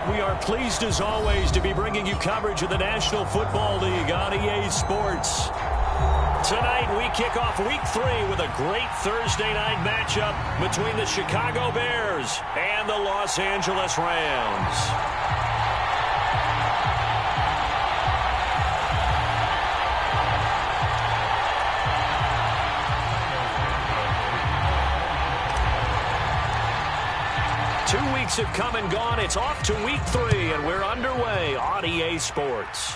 We are pleased as always to be bringing you coverage of the National Football League on EA Sports. Tonight we kick off Week 3 with a great Thursday night matchup between the Chicago Bears and the Los Angeles Rams. 2 weeks have come and gone. It's off to Week 3, and we're underway on EA Sports.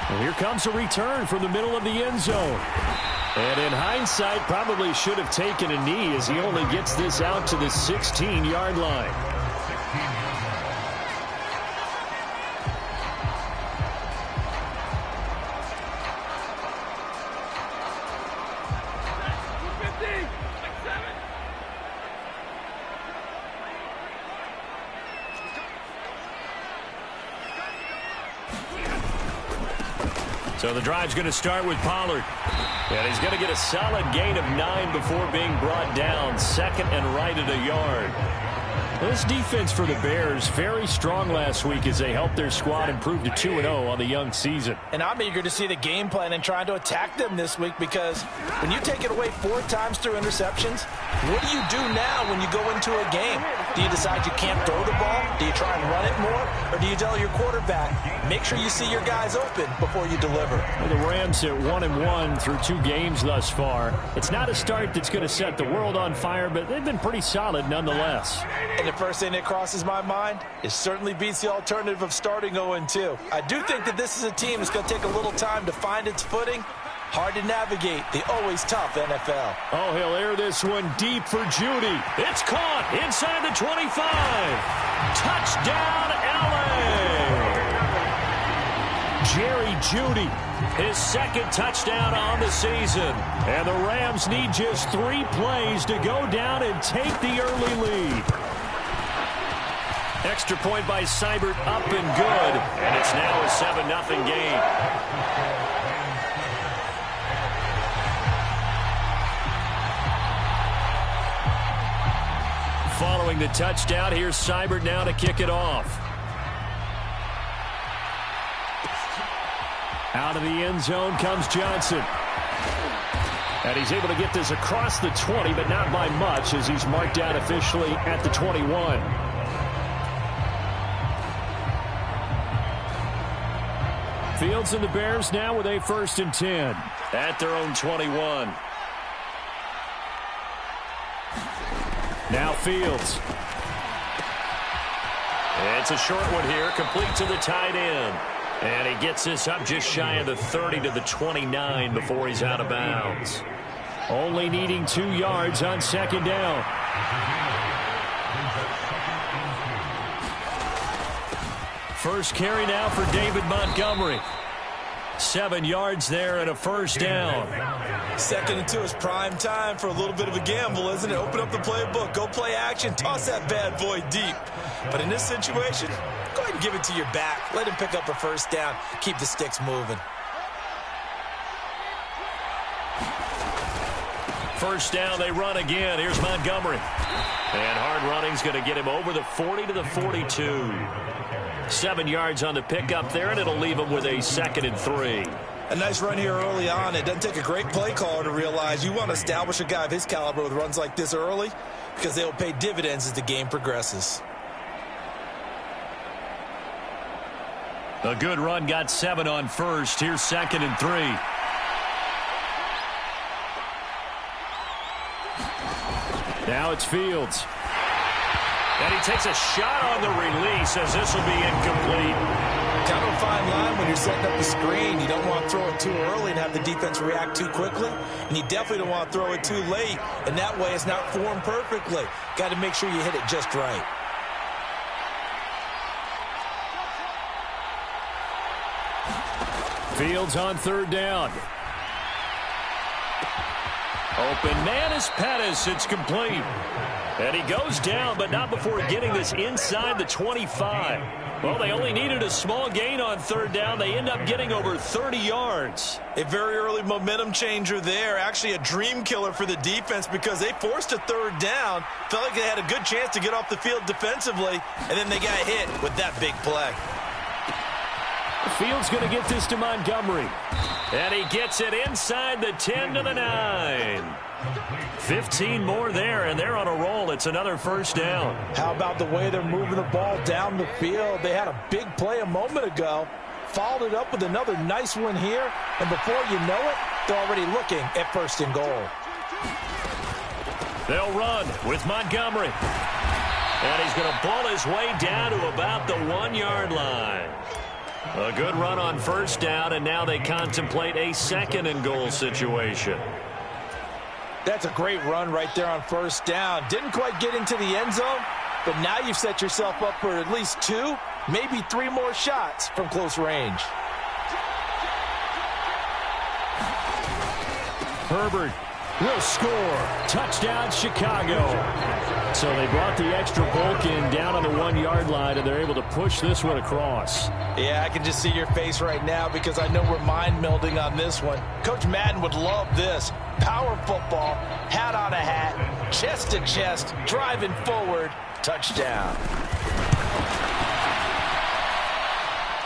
And here comes a return from the middle of the end zone. And in hindsight, probably should have taken a knee as he only gets this out to the 16-yard line. So the drive's going to start with Pollard. And he's going to get a solid gain of 9 before being brought down. Second and right at a yard. This defense for the Bears, very strong last week as they helped their squad improve to 2-0 on the young season. And I'm eager to see the game plan and trying to attack them this week, because when you take it away 4 times through interceptions, what do you do now when you go into a game? Do you decide you can't throw the ball? Do you try and run it more? Or do you tell your quarterback, make sure you see your guys open before you deliver? Well, the Rams at 1-1 through 2 games thus far. It's not a start that's going to set the world on fire, but they've been pretty solid nonetheless. And the first thing that crosses my mind is certainly beats the alternative of starting 0-2. I do think that this is a team that's going to take a little time to find its footing. Hard to navigate the always tough NFL. Oh, he'll air this one deep for Jeudy. It's caught inside the 25. Touchdown, LA! Jerry Jeudy, his second touchdown on the season. And the Rams need just 3 plays to go down and take the early lead. Extra point by Seibert, up and good. And it's now a 7-0 game. Following the touchdown, here's Seibert now to kick it off. Out of the end zone comes Johnson. And he's able to get this across the 20, but not by much, as he's marked down officially at the 21. Fields and the Bears now with a 1st and 10 at their own 21. Now Fields. It's a short one here, complete to the tight end. And he gets this up just shy of the 30 to the 29 before he's out of bounds. Only needing 2 yards on 2nd down. First carry now for David Montgomery. 7 yards there and a 1st down. 2nd and 2 is prime time for a little bit of a gamble, isn't it? Open up the playbook, go play action, toss that bad boy deep. But in this situation, go ahead and give it to your back. Let him pick up a 1st down. Keep the sticks moving. 1st down, they run again. Here's Montgomery. And hard running's going to get him over the 40 to the 42. 7 yards on the pickup there, and it'll leave him with a 2nd and 3. A nice run here early on. It doesn't take a great play caller to realize you want to establish a guy of his caliber with runs like this early, because they will pay dividends as the game progresses. A good run, got 7 on 1st. Here's 2nd and 3. Now it's Fields. And he takes a shot on the release as this will be incomplete. Kind of a fine line when you're setting up the screen. You don't want to throw it too early and have the defense react too quickly. And you definitely don't want to throw it too late. And that way it's not formed perfectly. Got to make sure you hit it just right. Fields on 3rd down. Open man is Pettis. It's complete. And he goes down, but not before getting this inside the 25. Well, they only needed a small gain on third down. They end up getting over 30 yards. A very early momentum changer there. Actually a dream killer for the defense because they forced a third down. Felt like they had a good chance to get off the field defensively, and then they got hit with that big play. Fields going to get this to Montgomery. And he gets it inside the 10 to the 9. 15 more there, and they're on a roll. It's another first down. How about the way they're moving the ball down the field? They had a big play a moment ago. Followed it up with another nice one here. And before you know it, they're already looking at first and goal. They'll run with Montgomery. And he's going to ball his way down to about the 1-yard line. A good run on first down, and now they contemplate a second and goal situation. That's a great run right there on first down. Didn't quite get into the end zone, but now you've set yourself up for at least 2, maybe 3 more shots from close range. Herbert will score. Touchdown, Chicago. So they brought the extra bulk in down on the 1-yard line, and they're able to push this one across. Yeah, I can just see your face right now because I know we're mind melding on this one. Coach Madden would love this. Power football, hat on a hat, chest to chest, driving forward, touchdown.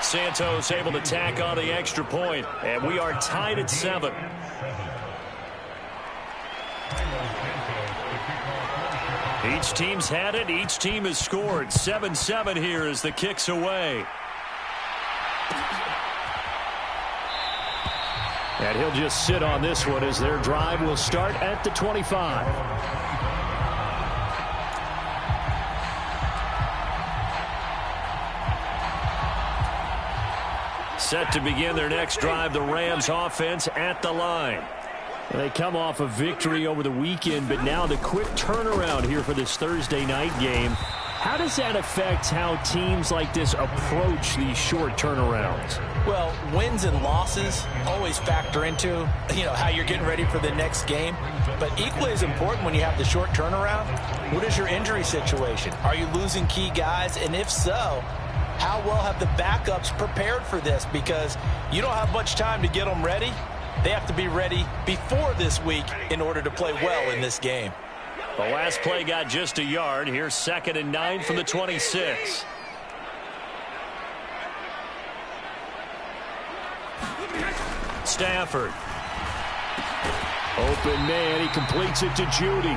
Santos able to tack on the extra point, and we are tied at 7. Each team's had it. Each team has scored. 7-7 here as the kick's away. And he'll just sit on this one as their drive will start at the 25. Set to begin their next drive, the Rams offense at the line. They come off a victory over the weekend, but now the quick turnaround here for this Thursday night game. How does that affect how teams like this approach these short turnarounds? Well, wins and losses always factor into, how you're getting ready for the next game. But equally as important when you have the short turnaround, what is your injury situation? Are you losing key guys? And if so, how well have the backups prepared for this? Because you don't have much time to get them ready. They have to be ready before this week in order to play well in this game. The last play got just a yard. Here's 2nd and 9 from the 26. Stafford. Open man. He completes it to Judy.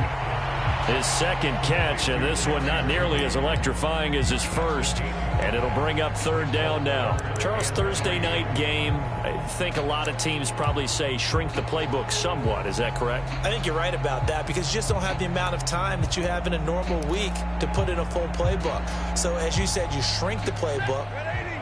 His second catch, and this one not nearly as electrifying as his first. And it'll bring up 3rd down now. Charles, Thursday night game, I think a lot of teams probably say shrink the playbook somewhat. Is that correct? I think you're right about that because you just don't have the amount of time that you have in a normal week to put in a full playbook. So as you said, you shrink the playbook,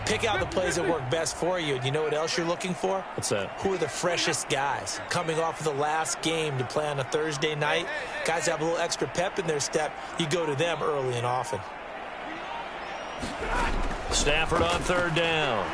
pick out the plays that work best for you. And you know what else you're looking for? What's that? Who are the freshest guys coming off of the last game to play on a Thursday night? Guys have a little extra pep in their step. You go to them early and often. Stafford on 3rd down.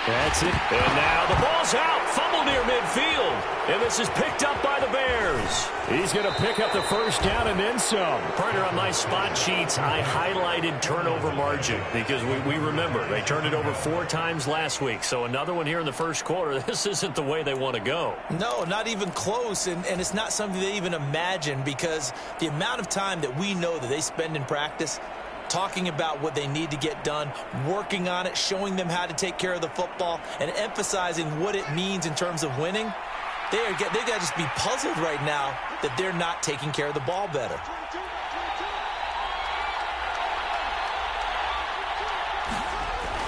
That's it. And now the ball's out. Fumble near midfield. And this is picked up by the Bears. He's going to pick up the first down and then some. Partner, on my spot sheets, I highlighted turnover margin because we remember they turned it over 4 times last week. So another one here in the first quarter. This isn't the way they want to go. No, not even close. And it's not something they even imagine because the amount of time that we know that they spend in practice talking about what they need to get done, working on it, showing them how to take care of the football, and emphasizing what it means in terms of winning. They got to just be puzzled right now that they're not taking care of the ball better.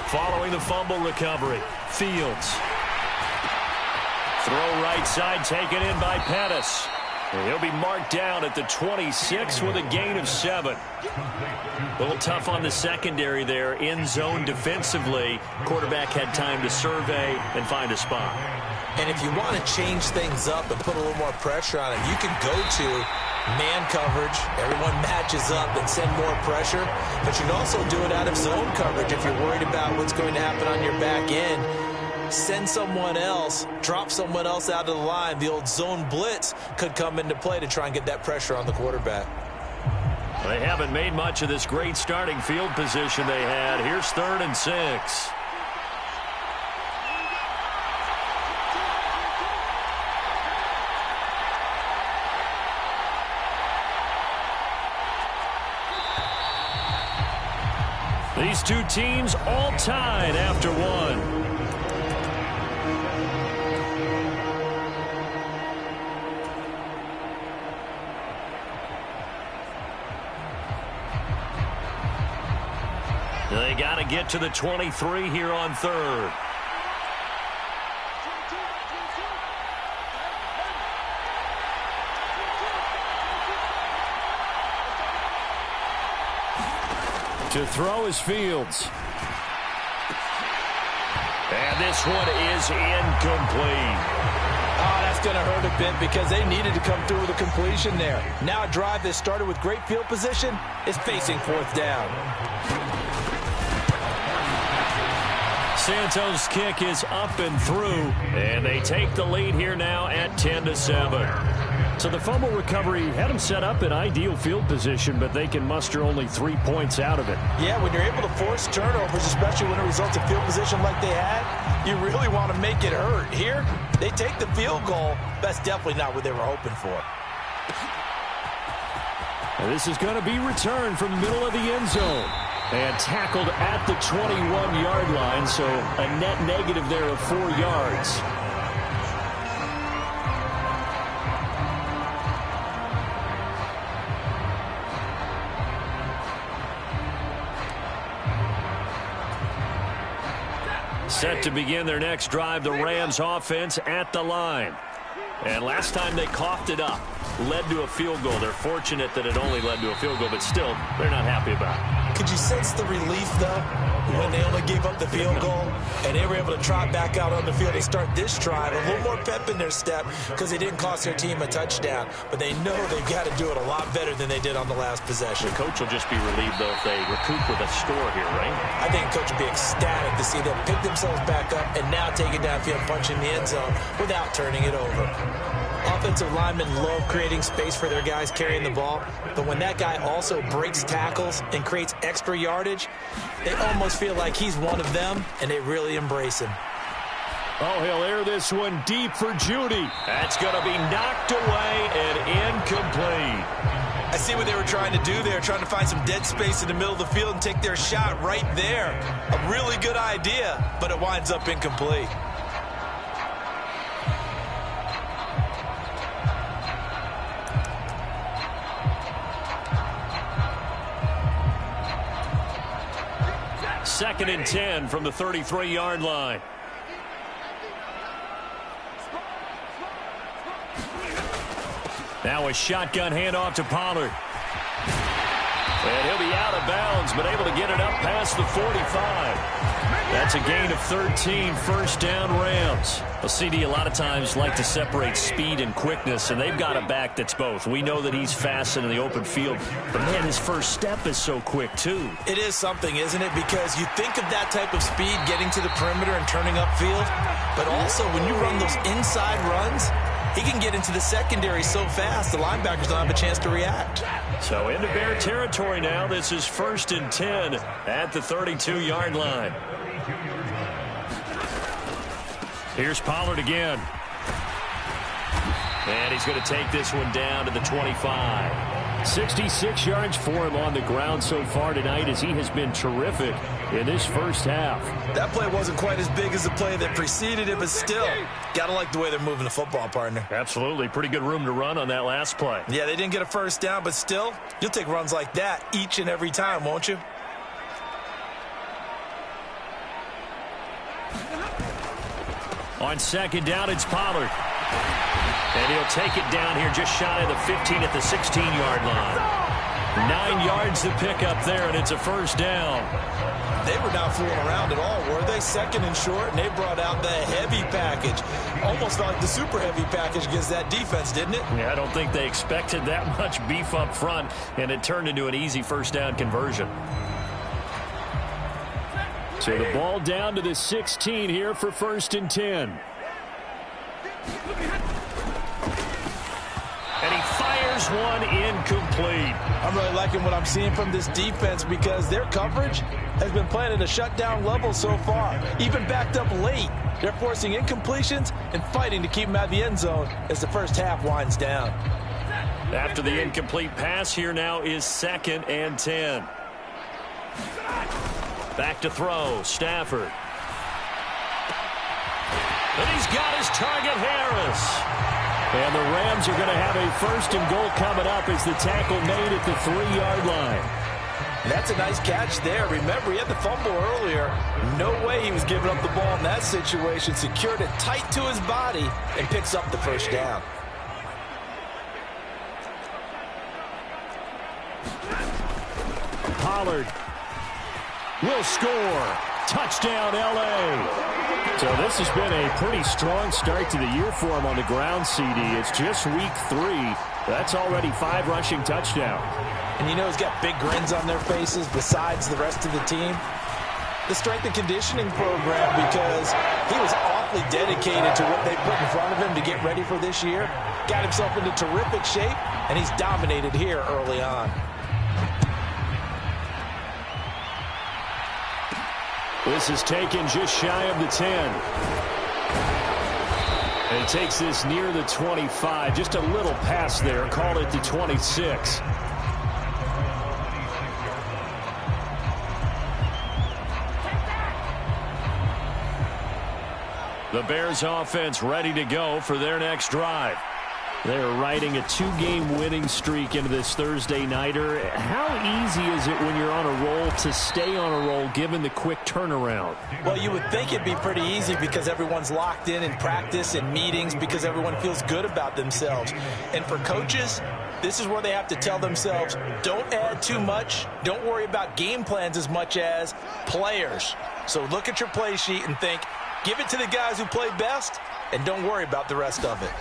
Following the fumble recovery, Fields. Throw right side taken in by Pettis. He'll be marked down at the 26 with a gain of 7. A little tough on the secondary there, in zone defensively. Quarterback had time to survey and find a spot. And if you want to change things up and put a little more pressure on it, you can go to man coverage. Everyone matches up and send more pressure. But you can also do it out of zone coverage if you're worried about what's going to happen on your back end. send someone else, drop someone else out of the line. The old zone blitz could come into play to try and get that pressure on the quarterback. They haven't made much of this great starting field position they had. Here's 3rd and 6. These two teams all tied after one. They got to get to the 23 here on 3rd. To throw is Fields. And this one is incomplete. Oh, that's going to hurt a bit because they needed to come through with a completion there. Now a drive that started with great field position is facing 4th down. Santos' kick is up and through, and they take the lead here now at 10-7. So the fumble recovery had them set up in ideal field position, but they can muster only 3 points out of it. Yeah, when you're able to force turnovers, especially when it results in field position like they had, you really want to make it hurt. Here, they take the field goal. That's definitely not what they were hoping for. And this is going to be returned from the middle of the end zone. And tackled at the 21-yard line, so a net negative there of 4 yards. Set to begin their next drive, the Rams offense at the line. And last time they coughed it up, led to a field goal. They're fortunate that it only led to a field goal, but still, they're not happy about it. Could you sense the relief, though, when they only gave up the field goal and they were able to trot back out on the field and start this drive? A little more pep in their step because they didn't cost their team a touchdown, but they know they've got to do it a lot better than they did on the last possession. The coach will just be relieved, though, if they recoup with a score here, right? I think the coach will be ecstatic to see them pick themselves back up and now take it downfield, punch in the end zone without turning it over. Offensive linemen love creating space for their guys carrying the ball, but when that guy also breaks tackles and creates extra yardage, they almost feel like he's one of them, and they really embrace him. Oh, he'll air this one deep for Judy. That's going to be knocked away and incomplete. I see what they were trying to do there, trying to find some dead space in the middle of the field and take their shot right there. A really good idea, but it winds up incomplete. Second and 10 from the 33-yard line. Now a shotgun handoff to Pollard. And he'll be out of bounds, but able to get it up past the 45. That's a gain of 13, first down Rams. Well, CD, a lot of times like to separate speed and quickness, and they've got a back that's both. We know that he's fast in the open field, but man, his first step is so quick too. It is something, isn't it? Because you think of that type of speed getting to the perimeter and turning upfield, but also when you run those inside runs, he can get into the secondary so fast, the linebackers don't have a chance to react. So into Bear territory now. This is 1st and 10 at the 32-yard line. Here's Pollard again. And he's going to take this one down to the 25. 66 yards for him on the ground so far tonight as he has been terrific in this first half. That play wasn't quite as big as the play that preceded it, but still, got to like the way they're moving the football, partner. Absolutely. Pretty good room to run on that last play. Yeah, they didn't get a first down, but still, you'll take runs like that each and every time, won't you? On second down, it's Pollard. And he'll take it down here just shy of the 15 at the 16-yard line. 9 yards to pick up there, and it's a first down. They were not fooling around at all, were they? Second and short, and they brought out the heavy package. Almost felt like the super heavy package against that defense, didn't it? Yeah, I don't think they expected that much beef up front, and it turned into an easy first down conversion. So the ball down to the 16 here for 1st and 10. And he fires one incomplete. I'm really liking what I'm seeing from this defense because their coverage has been playing at a shutdown level so far. Even backed up late, they're forcing incompletions and fighting to keep them out of the end zone as the first half winds down. After the incomplete pass, here now is 2nd and 10. Back to throw, Stafford. And he's got his target, Harris. And the Rams are going to have a 1st and goal coming up as the tackle made at the 3-yard line. That's a nice catch there. Remember, he had the fumble earlier. No way he was giving up the ball in that situation. Secured it tight to his body and picks up the 1st down. Pollard will score. Touchdown, L.A. So this has been a pretty strong start to the year for him on the ground, CD. It's just week 3. That's already 5 rushing touchdowns. And you know he's got big grins on their faces besides the rest of the team. The strength and conditioning program, because he was awfully dedicated to what they put in front of him to get ready for this year. Got himself into terrific shape, and he's dominated here early on. This is taken just shy of the 10. And he takes this near the 25. Just a little pass there. Called it the 26. The Bears offense ready to go for their next drive. They're riding a 2-game winning streak into this Thursday nighter. How easy is it when you're on a roll to stay on a roll given the quick turnaround? Well, you would think it'd be pretty easy because everyone's locked in practice and meetings because everyone feels good about themselves. And for coaches, this is where they have to tell themselves, don't add too much. Don't worry about game plans as much as players. So look at your play sheet and think, give it to the guys who play best and don't worry about the rest of it.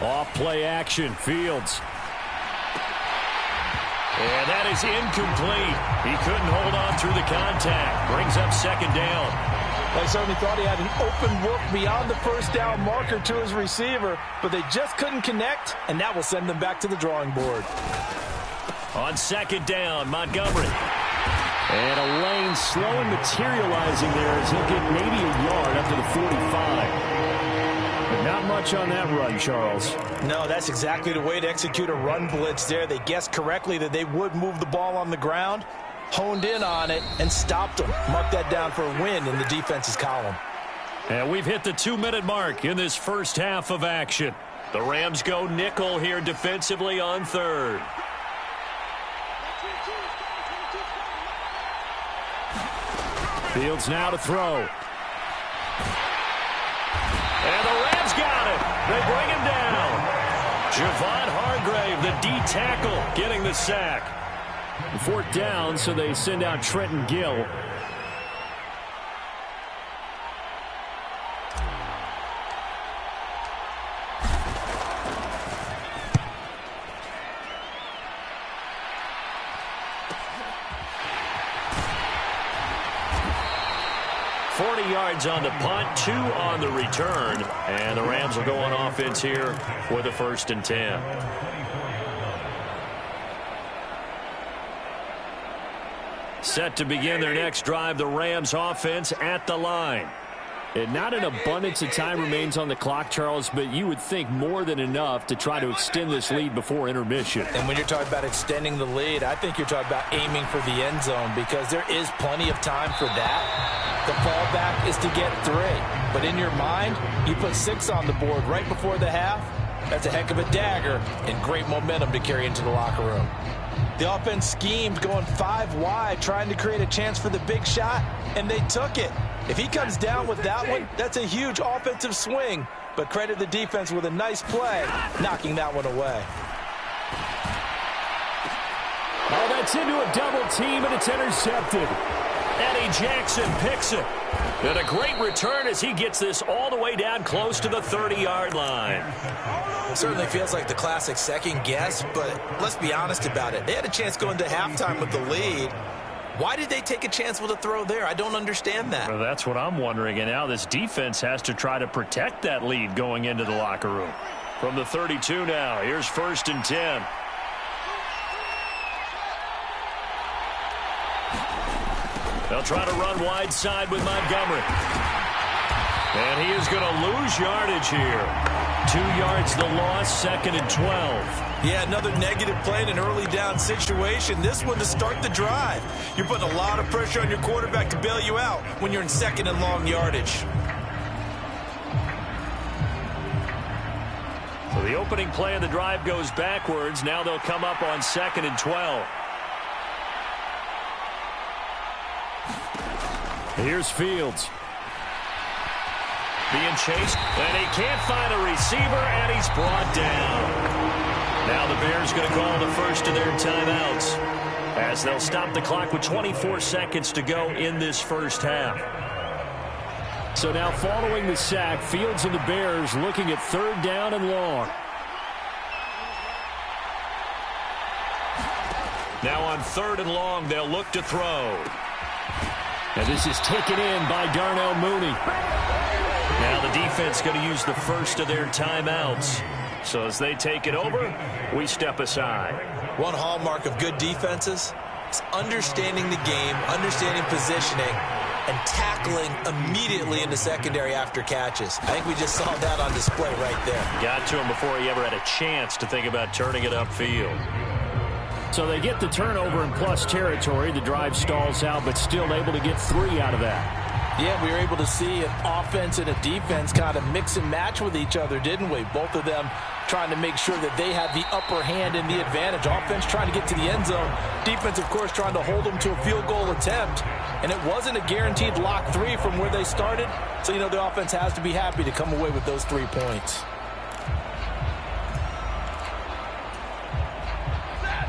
Off play action, Fields. And that is incomplete. He couldn't hold on through the contact. Brings up 2nd down. They certainly thought he had an open look beyond the 1st down marker to his receiver, but they just couldn't connect, and that will send them back to the drawing board. On 2nd down, Montgomery. And a lane slow and materializing there as he'll get maybe a yard up to the 45. But not much on that run, Charles. No, that's exactly the way to execute a run blitz there. They guessed correctly that they would move the ball on the ground, honed in on it, and stopped them. Mark that down for a win in the defense's column. And we've hit the 2-minute mark in this first half of action. The Rams go nickel here defensively on 3rd. Fields now to throw. And the Rams got it. They bring him down. Javon Hargrave, the D tackle, getting the sack. 4th down, so they send out Trenton Gill. On the punt, 2 on the return, and the Rams will go on offense here for the 1st and 10. Set to begin their next drive, the Rams offense at the line. And not an abundance of time remains on the clock, Charles, but you would think more than enough to try to extend this lead before intermission. And when you're talking about extending the lead, I think you're talking about aiming for the end zone because there is plenty of time for that. The fallback is to get 3. But in your mind, you put 6 on the board right before the half. That's a heck of a dagger and great momentum to carry into the locker room. The offense schemed going 5 wide, trying to create a chance for the big shot, and they took it. If he comes down with that one, that's a huge offensive swing. But credit the defense with a nice play, knocking that one away. Oh, that's into a double team, and it's intercepted. Eddie Jackson picks it. And a great return as he gets this all the way down close to the 30-yard line. Certainly feels like the classic second guess, but let's be honest about it. They had a chance going to halftime with the lead, Why did they take a chance with a throw there? I don't understand that. Well, that's what I'm wondering, and now this defense has to try to protect that lead going into the locker room. From the 32 now, here's 1st and 10. They'll try to run wide side with Montgomery. And he is going to lose yardage here. 2 yards the loss, 2nd and 12. Yeah, another negative play in an early down situation. This one to start the drive. You're putting a lot of pressure on your quarterback to bail you out when you're in 2nd and long yardage. So the opening play of the drive goes backwards. Now they'll come up on 2nd and 12. Here's Fields. Being chased, and he can't find a receiver, and he's brought down. Now the Bears going to call the first of their timeouts as they'll stop the clock with 24 seconds to go in this first half. So now following the sack, Fields and the Bears looking at 3rd down and long. Now on 3rd and long, they'll look to throw. And this is taken in by Darnell Mooney. Now the defense going to use the first of their timeouts. So as they take it over, we step aside. One hallmark of good defenses is understanding the game, understanding positioning, and tackling immediately in the secondary after catches. I think we just saw that on display right there. Got to him before he ever had a chance to think about turning it upfield. So they get the turnover in plus territory. The drive stalls out, but still able to get 3 out of that. Yeah, we were able to see an offense and a defense kind of mix and match with each other, didn't we? Both of them trying to make sure that they had the upper hand and the advantage. Offense trying to get to the end zone. Defense, of course, trying to hold them to a field goal attempt. And it wasn't a guaranteed lock 3 from where they started. So, you know, the offense has to be happy to come away with those 3 points.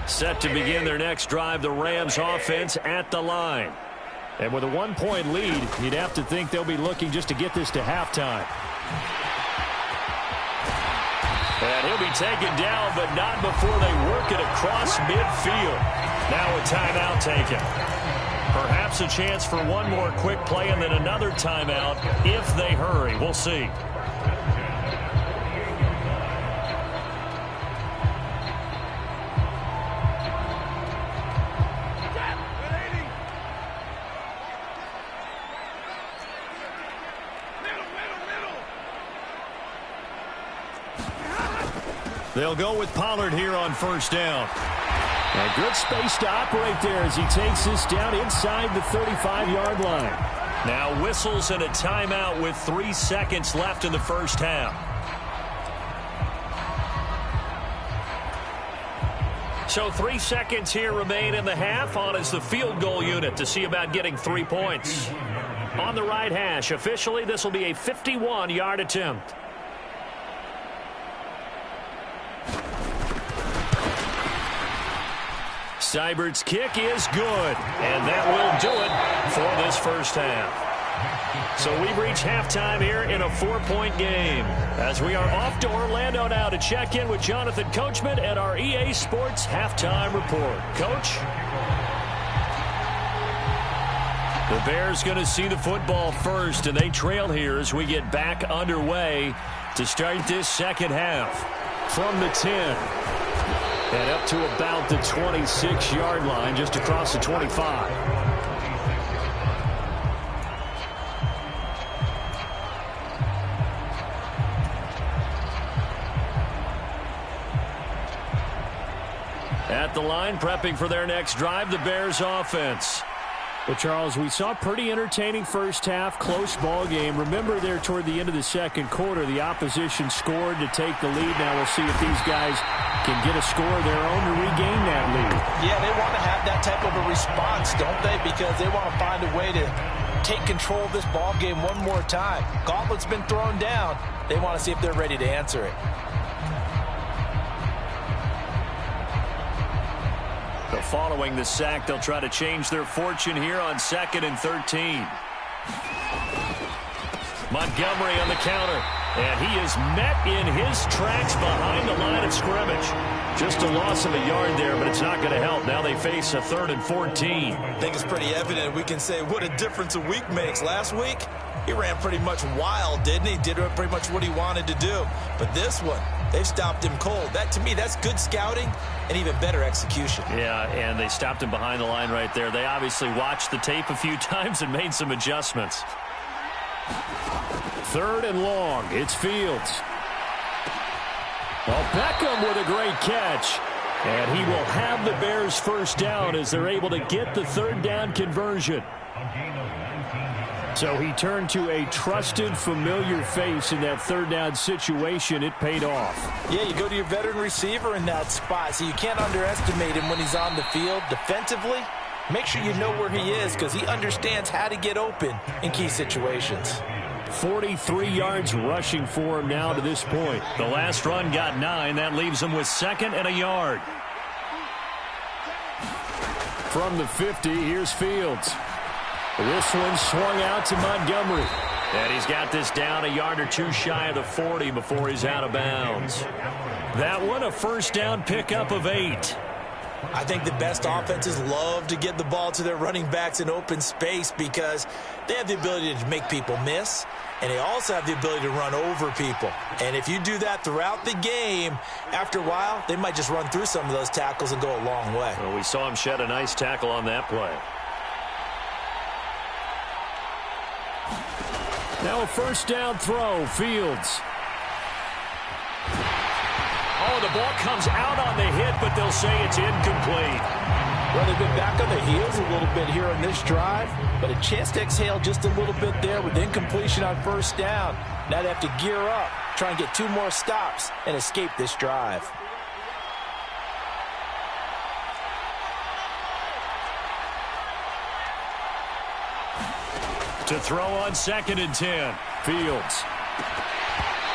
Set to begin their next drive, the Rams offense at the line. And with a 1-point lead, you'd have to think they'll be looking just to get this to halftime. And he'll be taken down, but not before they work it across midfield. Now a timeout taken. Perhaps a chance for one more quick play and then another timeout if they hurry. We'll see. They'll go with Pollard here on 1st down. A good space to operate there as he takes this down inside the 35-yard line. Now whistles and a timeout with 3 seconds left in the first half. So 3 seconds here remain in the half. On is the field goal unit to see about getting 3 points. On the right hash, officially this will be a 51-yard attempt. Seibert's kick is good, and that will do it for this first half. So we've reached halftime here in a 4-point game as we are off to Orlando now to check in with Jonathan Coachman at our EA Sports Halftime Report. Coach? The Bears going to see the football first, and they trail here as we get back underway to start this second half. From the 10. And up to about the 26-yard line, just across the 25. At the line, prepping for their next drive, the Bears offense. Well, Charles, we saw a pretty entertaining first half, close ball game. Remember there toward the end of the second quarter, the opposition scored to take the lead. Now we'll see if these guys can get a score of their own to regain that lead. Yeah, they want to have that type of a response, don't they? Because they want to find a way to take control of this ball game one more time. Gauntlet's been thrown down. They want to see if they're ready to answer it. Following the sack, they'll try to change their fortune here on 2nd and 13. Montgomery on the counter. And he is met in his tracks behind the line of scrimmage. Just a loss of a yard there, but it's not going to help. Now they face a 3rd and 14. I think it's pretty evident. We can say what a difference a week makes. Last week, he ran pretty much wild, didn't he? Did pretty much what he wanted to do. But this one, they've stopped him cold. That, to me, that's good scouting and even better execution. Yeah, and they stopped him behind the line right there. They obviously watched the tape a few times and made some adjustments. 3rd and long. It's Fields. Well, Beckham with a great catch. And he will have the Bears first down as they're able to get the 3rd down conversion. So he turned to a trusted, familiar face in that 3rd down situation. It paid off. Yeah, you go to your veteran receiver in that spot, so you can't underestimate him when he's on the field defensively. Make sure you know where he is because he understands how to get open in key situations. 43 yards rushing for him now to this point. The last run got 9. That leaves him with 2nd and a yard. From the 50, here's Fields. This one swung out to Montgomery. And he's got this down a yard or two shy of the 40 before he's out of bounds. That one a first down pickup of 8. I think the best offenses love to get the ball to their running backs in open space because they have the ability to make people miss, and they also have the ability to run over people. And if you do that throughout the game, after a while, they might just run through some of those tackles and go a long way. Well, we saw him shed a nice tackle on that play. Now a first down throw, Fields. Oh, the ball comes out on the hit, but they'll say it's incomplete. Well, they've been back on their heels a little bit here on this drive, but a chance to exhale just a little bit there with incompletion on first down. Now they have to gear up, try and get 2 more stops and escape this drive. To throw on 2nd and 10, Fields.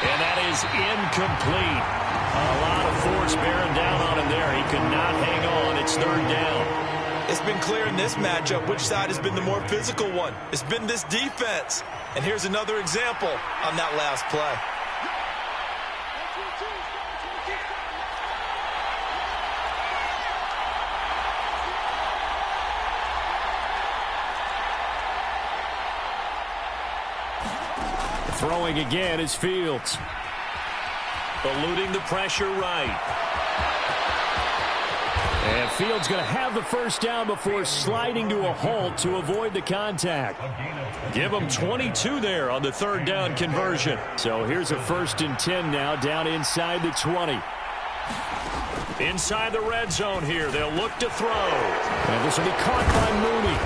And that is incomplete. A lot of force bearing down on him there. He could not hang on. It's 3rd down. It's been clear in this matchup which side has been the more physical one. It's been this defense. And here's another example on that last play. Throwing again is Fields. Eluding the pressure right. And Fields going to have the first down before sliding to a halt to avoid the contact. Give him 22 there on the 3rd down conversion. So here's a 1st and 10 now down inside the 20. Inside the red zone here. They'll look to throw. And this will be caught by Mooney.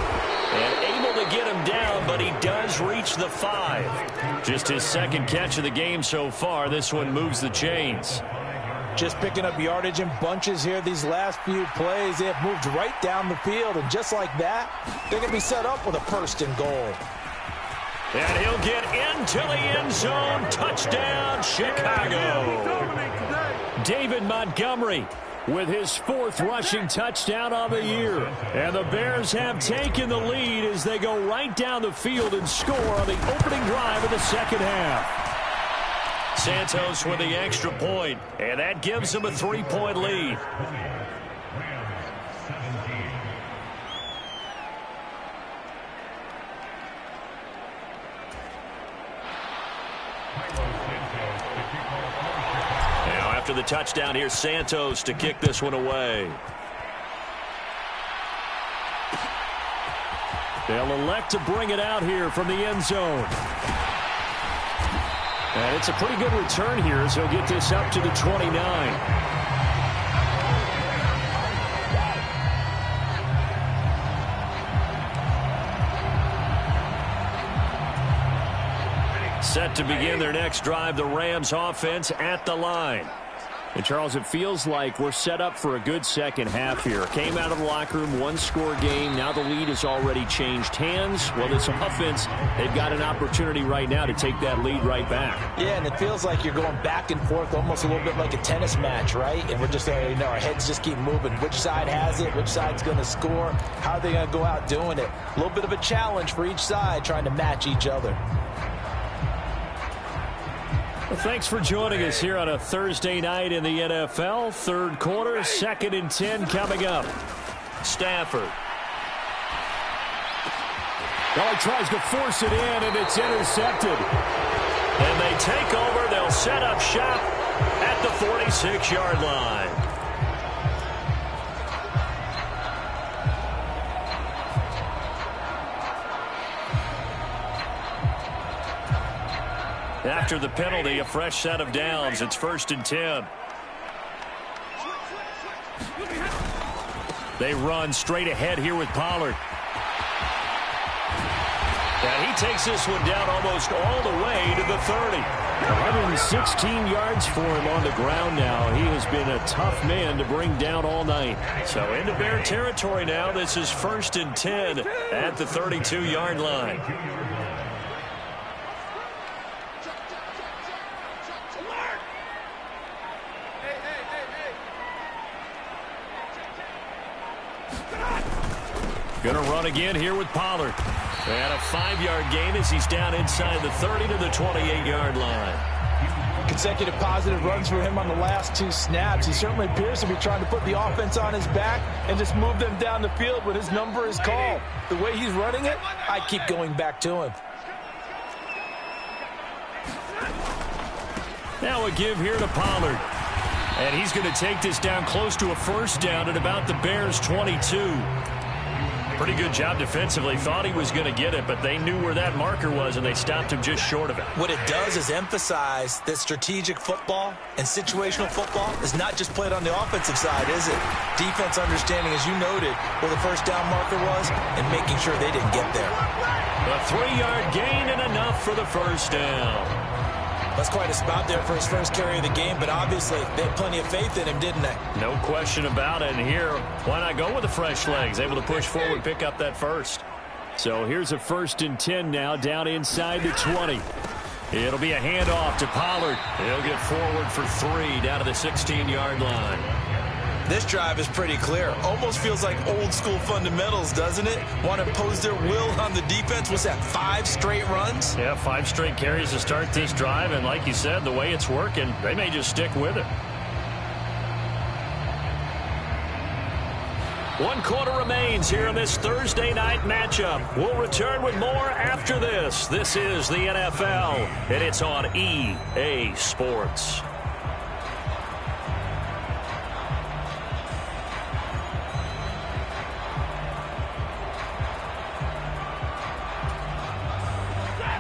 And able to get him down, but he does reach the 5. Just his 2nd catch of the game so far. This one moves the chains. Just picking up yardage in bunches here these last few plays. They have moved right down the field, and just like that, they're going to be set up with a 1st and goal. And he'll get into the end zone. Touchdown, Chicago. David Montgomery with his 4th rushing touchdown on the year. And the Bears have taken the lead as they go right down the field and score on the opening drive of the 2nd half. Santos with the extra point, and that gives them a 3-point lead. After the touchdown, here's Santos to kick this one away. They'll elect to bring it out here from the end zone. And it's a pretty good return here as he'll get this up to the 29. Set to begin their next drive, the Rams offense at the line. And, Charles, it feels like we're set up for a good second half here. Came out of the locker room, 1-score game. Now the lead has already changed hands. Well, this offense, they've got an opportunity right now to take that lead right back. Yeah, and it feels like you're going back and forth almost a little bit like a tennis match, right? And we're just, our heads just keep moving. Which side has it? Which side's going to score? How are they going to go out doing it? A little bit of a challenge for each side trying to match each other. Well, thanks for joining us here on a Thursday night in the NFL. Third quarter, 2nd and 10 coming up. Stafford. Well, he tries to force it in, and it's intercepted. And they take over. They'll set up shop at the 46-yard line. After the penalty, a fresh set of downs. It's 1st and 10. They run straight ahead here with Pollard. And he takes this one down almost all the way to the 30. 116 yards for him on the ground now. He has been a tough man to bring down all night. So into Bear territory now. This is 1st and 10 at the 32-yard line. Going to run again here with Pollard. And a 5-yard gain as he's down inside the 30 to the 28-yard line. Consecutive positive runs for him on the last 2 snaps. He certainly appears to be trying to put the offense on his back and just move them down the field when his number is called. The way he's running it, I keep going back to him. Now a give here to Pollard. And he's going to take this down close to a first down at about the Bears' 22. Pretty good job defensively. Thought he was going to get it, but they knew where that marker was, and they stopped him just short of it. What it does is emphasize that strategic football and situational football is not just played on the offensive side, is it? Defense understanding, as you noted, where the first down marker was and making sure they didn't get there. A 3-yard gain and enough for the first down. That's quite a spot there for his first carry of the game, but obviously they had plenty of faith in him, didn't they? No question about it. And here, why not go with the fresh legs? Able to push forward, pick up that first. So here's a 1st and 10 now, down inside the 20. It'll be a handoff to Pollard. He'll get forward for 3 down to the 16-yard line. This drive is pretty clear. Almost feels like old school fundamentals, doesn't it? Want to impose their will on the defense. What's that, 5 straight runs? Yeah, 5 straight carries to start this drive. And like you said, the way it's working, they may just stick with it. 1 quarter remains here in this Thursday night matchup. We'll return with more after this. This is the NFL, and it's on EA Sports.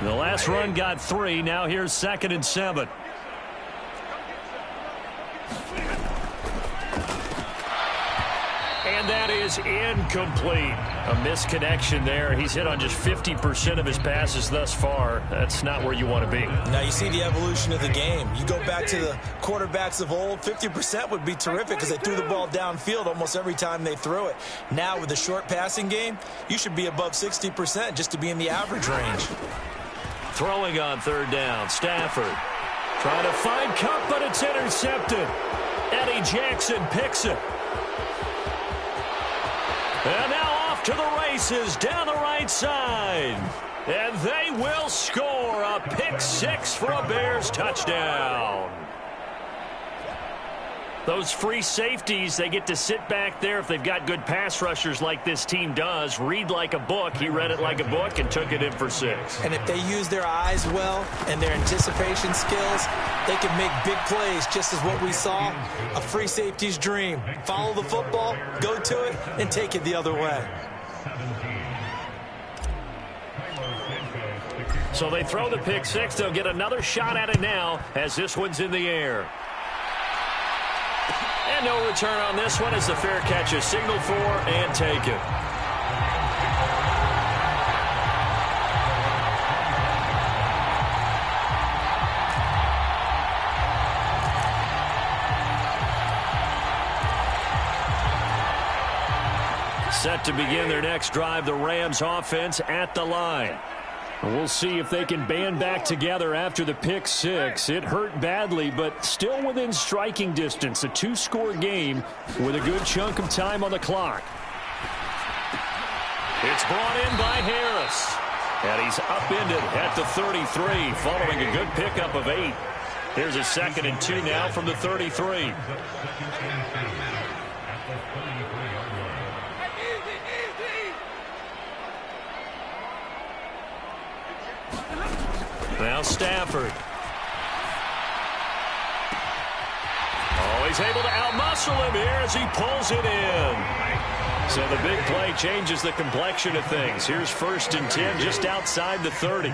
The last run got 3. Now here's 2nd and 7. And that is incomplete. A misconnection there. He's hit on just 50% of his passes thus far. That's not where you want to be. Now you see the evolution of the game. You go back to the quarterbacks of old, 50% would be terrific because they threw the ball downfield almost every time they threw it. Now with the short passing game, you should be above 60% just to be in the average range. Throwing on 3rd down, Stafford. Trying to find Kupp, but it's intercepted. Eddie Jackson picks it. And now off to the races down the right side. And they will score a pick 6 for a Bears touchdown. Those free safeties, they get to sit back there if they've got good pass rushers like this team does. Read like a book. He read it like a book and took it in for 6. And if they use their eyes well and their anticipation skills, they can make big plays, just as what we saw, a free safety's dream. Follow the football, go to it, and take it the other way. So they throw the pick 6. They'll get another shot at it now as this one's in the air. And no return on this one as the fair catch is signaled for and taken. Set to begin their next drive, the Rams offense at the line. We'll see if they can band back together after the pick 6. It hurt badly, but still within striking distance. A 2-score game with a good chunk of time on the clock. It's brought in by Harris. And he's upended at the 33 following a good pickup of 8. Here's a 2nd and 2 now from the 33. Now Stafford. Oh, he's able to outmuscle him here as he pulls it in. So the big play changes the complexion of things. Here's 1st and 10 just outside the 30.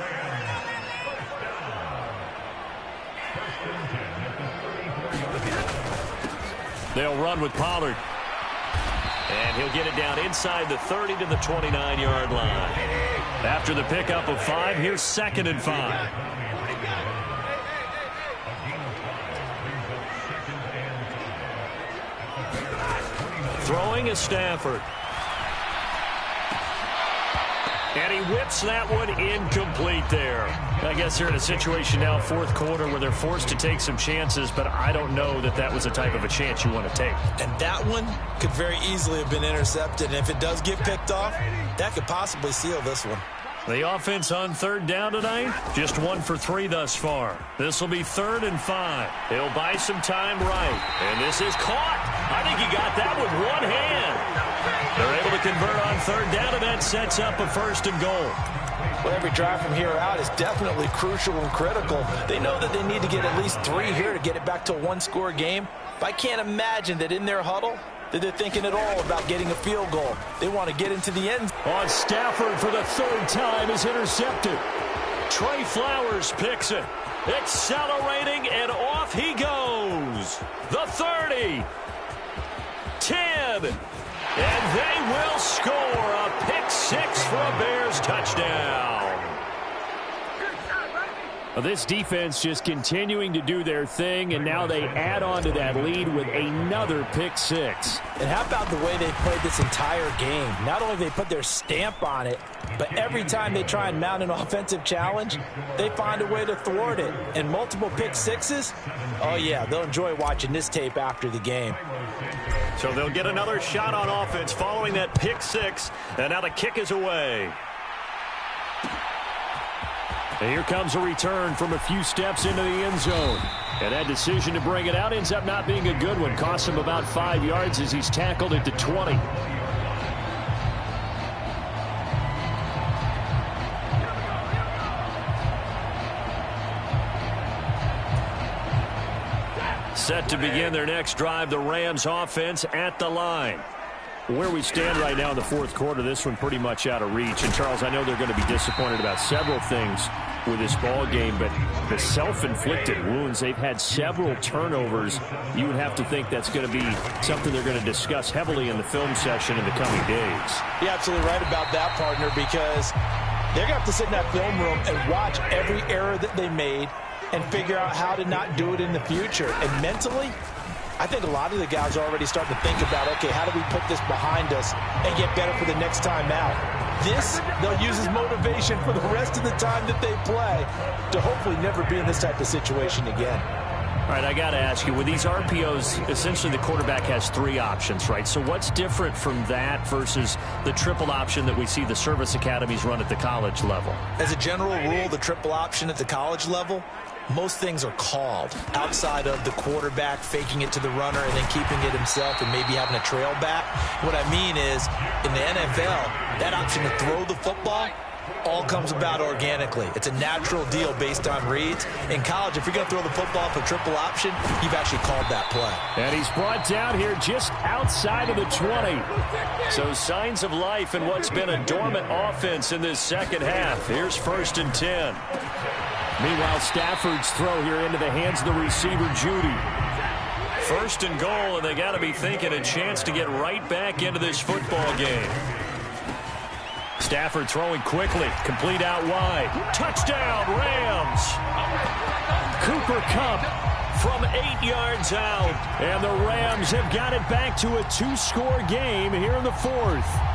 They'll run with Pollard. And he'll get it down inside the 30 to the 29-yard line. After the pickup of 5, here's 2nd and 5. Throwing is Stafford. And he whips that one incomplete there. I guess they're in a situation now, 4th quarter, where they're forced to take some chances, but I don't know that that was the type of a chance you want to take. And that one could very easily have been intercepted. And if it does get picked off, that could possibly seal this one. The offense on 3rd down tonight, just 1 for 3 thus far. This will be 3rd and 5. He'll buy some time right. And this is caught. I think he got that with one hand. They're able to convert on 3rd down, and that sets up a 1st and goal. Well, every drive from here out is definitely crucial and critical. They know that they need to get at least 3 here to get it back to a 1-score game. But I can't imagine that in their huddle that they're thinking at all about getting a field goal. They want to get into the end. On Stafford for the 3rd time is intercepted. Trey Flowers picks it. Accelerating, and off he goes. The 30. 10. And they will score a pick 6 for a Bears touchdown. Well, this defense just continuing to do their thing, and now they add on to that lead with another pick 6. And how about the way they played this entire game? Not only they put their stamp on it, but every time they try and mount an offensive challenge, they find a way to thwart it. And multiple pick 6s, oh yeah, they'll enjoy watching this tape after the game. So they'll get another shot on offense following that pick 6, and now the kick is away. And here comes a return from a few steps into the end zone. And that decision to bring it out ends up not being a good one. Costs him about 5 yards as he's tackled at the 20. Set to begin their next drive, the Rams offense at the line. Where we stand right now in the 4th quarter, this one pretty much out of reach. And, Charles, I know they're going to be disappointed about several things with this ball game, but the self-inflicted wounds, they've had several turnovers. You would have to think that's going to be something they're going to discuss heavily in the film session in the coming days. You're absolutely right about that, partner, because they're going to have to sit in that film room and watch every error that they made and figure out how to not do it in the future. And mentally, I think a lot of the guys are already starting to think about, okay, how do we put this behind us and get better for the next time out? This, they'll use as motivation for the rest of the time that they play to hopefully never be in this type of situation again. All right, I got to ask you, with these RPOs, essentially the quarterback has 3 options, right? So what's different from that versus the triple option that we see the service academies run at the college level? As a general rule, the triple option at the college level, most things are called outside of the quarterback faking it to the runner and then keeping it himself and maybe having a trail back. What I mean is, in the NFL, that option to throw the football all comes about organically. It's a natural deal based on reads. In college, if you're going to throw the football for triple option, you've actually called that play. And he's brought down here just outside of the 20. So signs of life in what's been a dormant offense in this second half. Here's 1st and 10. Meanwhile, Stafford's throw here into the hands of the receiver, Judy. 1st and goal, and they got to be thinking a chance to get right back into this football game. Stafford throwing quickly, complete out wide. Touchdown, Rams! Cooper Kupp from 8 yards out, and the Rams have got it back to a 2-score game here in the 4th.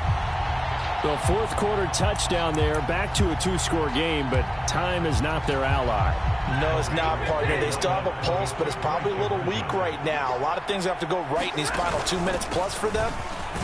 The 4th quarter touchdown there, back to a 2-score game, but time is not their ally. No, it's not, partner. They still have a pulse, but it's probably a little weak right now. A lot of things have to go right in these final 2 minutes plus for them.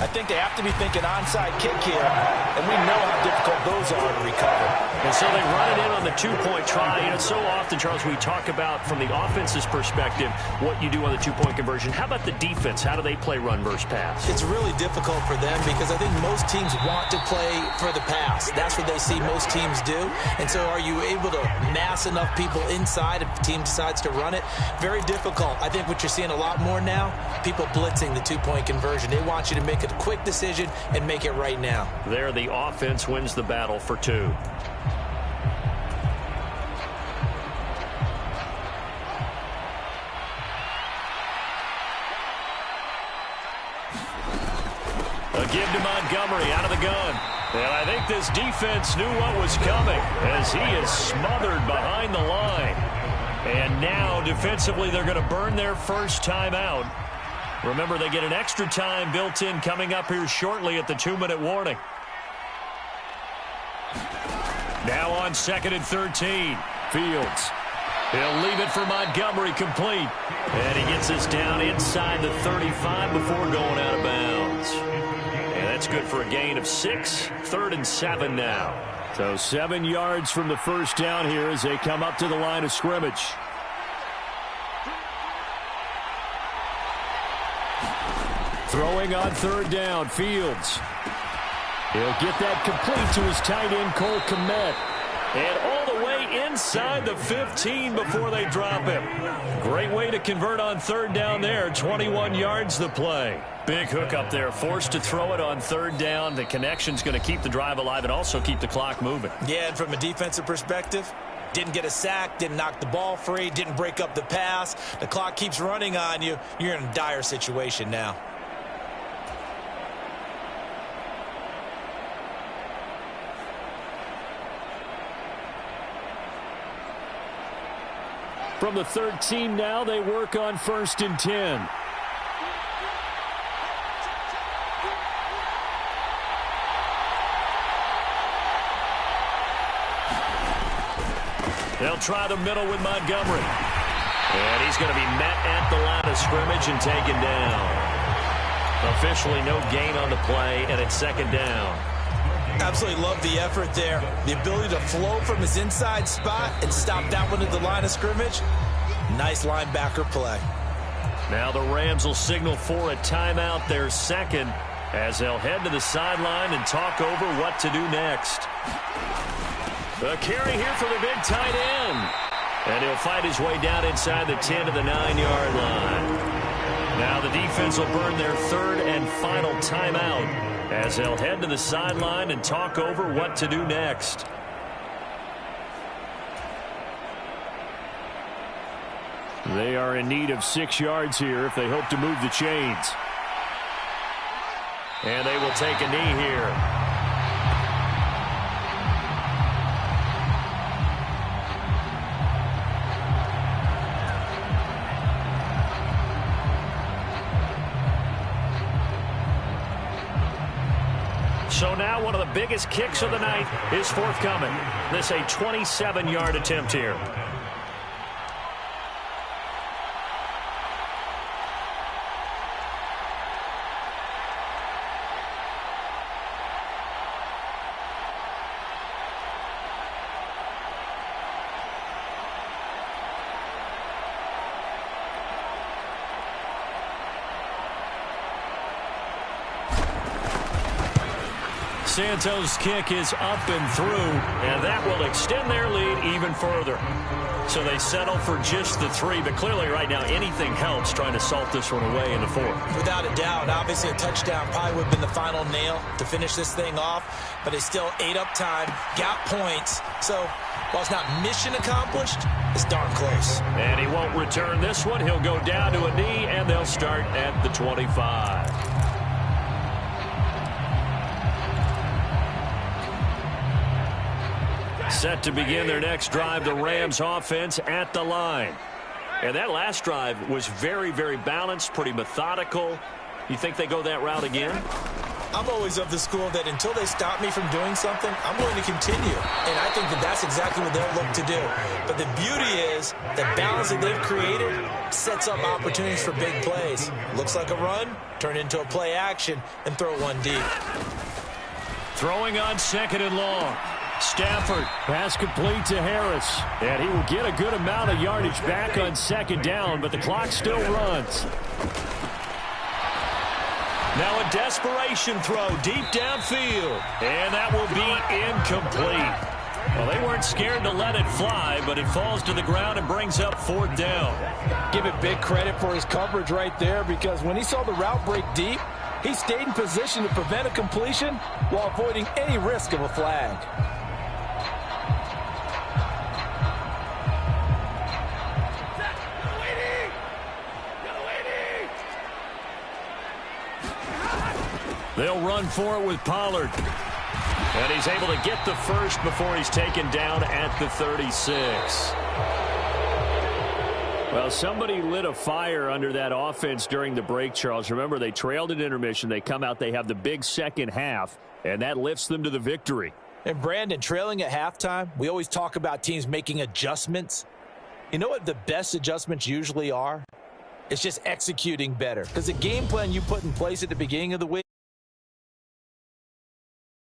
I think they have to be thinking onside kick here, and we know how difficult those are to recover. And so they run it in on the two-point try. You know, so often, Charles, we talk about from the offense's perspective what you do on the two-point conversion. How about the defense? How do they play run versus pass? It's really difficult for them because I think most teams want to play for the pass. That's what they see most teams do. And so are you able to mass enough people inside if the team decides to run it? Very difficult. I think what you're seeing a lot more now, people blitzing the two-point conversion. They want you to make a quick decision and make it right now. There, the offense wins the battle for two. A give to Montgomery out of the gun. And I think this defense knew what was coming as he is smothered behind the line. And now, defensively, they're going to burn their first timeout. Remember, they get an extra time built in coming up here shortly at the 2-minute warning. Now on 2nd and 13. Fields. He'll leave it for Montgomery complete. And he gets this down inside the 35 before going out of bounds. And that's good for a gain of 6. 3rd and 7 now. So 7 yards from the first down here as they come up to the line of scrimmage. Throwing on 3rd down, Fields. He'll get that complete to his tight end, Cole Kmet. And all the way inside the 15 before they drop him. Great way to convert on 3rd down there. 21 yards the play. Big hook up there. Forced to throw it on 3rd down. The connection's going to keep the drive alive and also keep the clock moving. Yeah, and from a defensive perspective, didn't get a sack, didn't knock the ball free, didn't break up the pass. The clock keeps running on you. You're in a dire situation now. From the 13 now, they work on 1st and 10. They'll try the middle with Montgomery. And he's going to be met at the line of scrimmage and taken down. Officially no gain on the play, and it's 2nd down. Absolutely love the effort there. The ability to flow from his inside spot and stop that one at the line of scrimmage. Nice linebacker play. Now the Rams will signal for a timeout, their 2nd, as they'll head to the sideline and talk over what to do next. A carry here for the big tight end. And he'll fight his way down inside the 10 to the 9-yard line. Now the defense will burn their 3rd and final timeout as they'll head to the sideline and talk over what to do next. They are in need of 6 yards here if they hope to move the chains. And they will take a knee here. So now one of the biggest kicks of the night is forthcoming. This a 27-yard attempt here. Santos' kick is up and through, and that will extend their lead even further. So they settle for just the 3, but clearly right now anything helps trying to salt this one away in the 4th. Without a doubt, obviously a touchdown probably would have been the final nail to finish this thing off, but they still ate up time, got points. So while it's not mission accomplished, it's darn close. And he won't return this one. He'll go down to a knee, and they'll start at the 25. Set to begin their next drive, the Rams offense at the line. And that last drive was very, very balanced, pretty methodical. You think they go that route again? I'm always of the school that until they stop me from doing something, I'm going to continue. And I think that that's exactly what they'll look to do. But the beauty is the balance that they've created sets up opportunities for big plays. Looks like a run, turn into a play action, and throw one deep. Throwing on 2nd and long. Stafford, pass complete to Harris. And he will get a good amount of yardage back on second down, but the clock still runs. Now a desperation throw deep downfield. And that will be incomplete. Well, they weren't scared to let it fly, but it falls to the ground and brings up fourth down. Give it big credit for his coverage right there, because when he saw the route break deep, he stayed in position to prevent a completion while avoiding any risk of a flag. They'll run for it with Pollard. And he's able to get the first before he's taken down at the 36. Well, somebody lit a fire under that offense during the break, Charles. Remember, they trailed at intermission. They come out, they have the big second half, and that lifts them to the victory. And, Brandon, trailing at halftime, we always talk about teams making adjustments. You know what the best adjustments usually are? It's just executing better. Because the game plan you put in place at the beginning of the week,